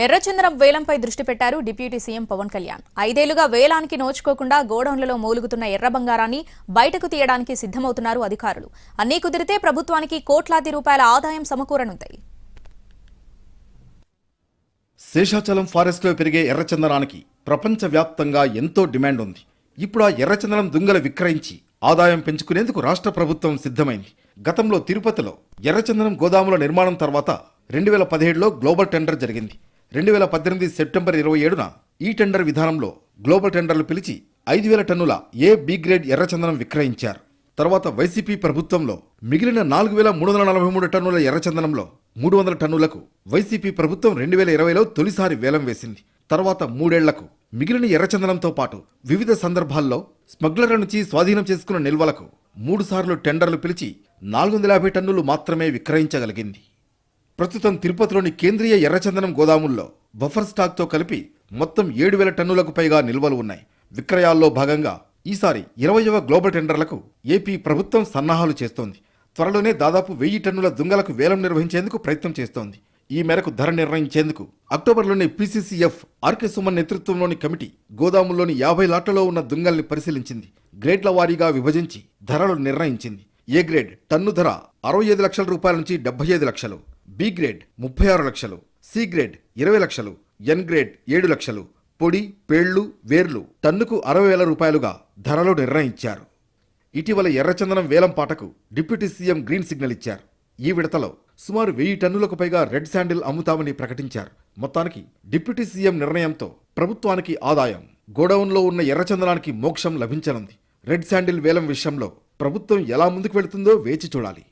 ఎర్రచందనం వేలంపై దృష్టి పెట్టారు డిప్యూటీ సీఎం పవన్ కళ్యాణ్. 5 ఏళ్లుగా వేలానికి నోచుకోకుండా గోడౌన్లలో మూలుగుతున్న ఎర్ర బంగారాన్ని బయటకు తీయడానికి సిద్ధమవుతున్నారు అధికారులు. అన్నీ కుదిరితే ప్రభుత్వానికి కోట్లాది రూపాయల ఆదాయం సమకూరనుంది. శేషాచలం ఫారెస్ట్లో పెరిగే ఎర్రచందనానికి ప్రపంచవ్యాప్తంగా ఎంతో డిమాండ్ ఉంది. ఇప్పుడు ఆ ఎర్రచందనం దుంగలు విక్రయించి ఆదాయం పెంచుకునేందుకు రాష్ట్ర ప్రభుత్వం సిద్ధమైంది. గతంలో తిరుపతిలో ఎర్రచందనం గోదాముల నిర్మాణం తర్వాత 2017లో గ్లోబల్ టెండర్ జరిగింది. 2018 సెప్టెంబర్ 27న ఈ టెండర్ విధానంలో గ్లోబల్ టెండర్లు పిలిచి 5,000 టన్నుల బి గ్రేడ్ ఎర్రచందనం విక్రయించారు. తర్వాత వైసీపీ ప్రభుత్వంలో మిగిలిన 4,343 టన్నుల ఎర్రచందనంలో 300 టన్నులకు వైసీపీ ప్రభుత్వం 2020లో తొలిసారి వేలం వేసింది. తర్వాత 3 ఏళ్లకు మిగిలిన ఎర్రచందనంతో పాటు వివిధ సందర్భాల్లో స్మగ్లర్ల నుంచి స్వాధీనం చేసుకున్న నిల్వలకు 3 సార్లు టెండర్లు పిలిచి 450 టన్నులు మాత్రమే విక్రయించగలిగింది. ప్రస్తుతం తిరుపతిలోని కేంద్రీయ ఎర్రచందనం గోదాముల్లో బఫర్ స్టాక్తో కలిపి మొత్తం 7,000 టన్నులకు పైగా నిల్వలు ఉన్నాయి. విక్రయాల్లో భాగంగా ఈసారి 20వ గ్లోబల్ టెండర్లకు ఏపీ ప్రభుత్వం సన్నాహాలు చేస్తోంది. త్వరలోనే దాదాపు 1000 టన్నుల దుంగలకు వేలం నిర్వహించేందుకు ప్రయత్నం చేస్తోంది. ఈ మేరకు ధర నిర్ణయించేందుకు అక్టోబర్లోని పీసీసీఎఫ్ ఆర్కే సుమన్ నేతృత్వంలోని కమిటీ గోదాముల్లోని 50 లాట్లలో ఉన్న దుంగల్ని పరిశీలించింది. గ్రేడ్ల వారీగా విభజించి ధరలు నిర్ణయించింది. ఏ గ్రేడ్ టన్ను ధర 65 లక్షల రూపాయల నుంచి 75 లక్షలు, బి గ్రేడ్ 36 లక్షలు, సి గ్రేడ్ 20 లక్షలు, ఎన్ గ్రేడ్ 7 లక్షలు, పొడి, పేళ్లు, వేర్లు టన్నుకు 60,000 రూపాయలుగా ధరలు నిర్ణయించారు. ఇటీవల ఎర్రచందనం వేలం పాటకు డిప్యూటీ సీఎం గ్రీన్ సిగ్నల్ ఇచ్చారు. ఈ విడతలో సుమారు 1000 టన్నులకు పైగా రెడ్ శాండిల్ అమ్ముతామని ప్రకటించారు. మొత్తానికి డిప్యూటీ సీఎం నిర్ణయంతో ప్రభుత్వానికి ఆదాయం, గోడౌన్లో ఉన్న ఎర్రచందనానికి మోక్షం లభించనుంది. రెడ్ శాండిల్ వేలం విషయంలో ప్రభుత్వం ఎలా ముందుకు వెళుతుందో వేచి చూడాలి.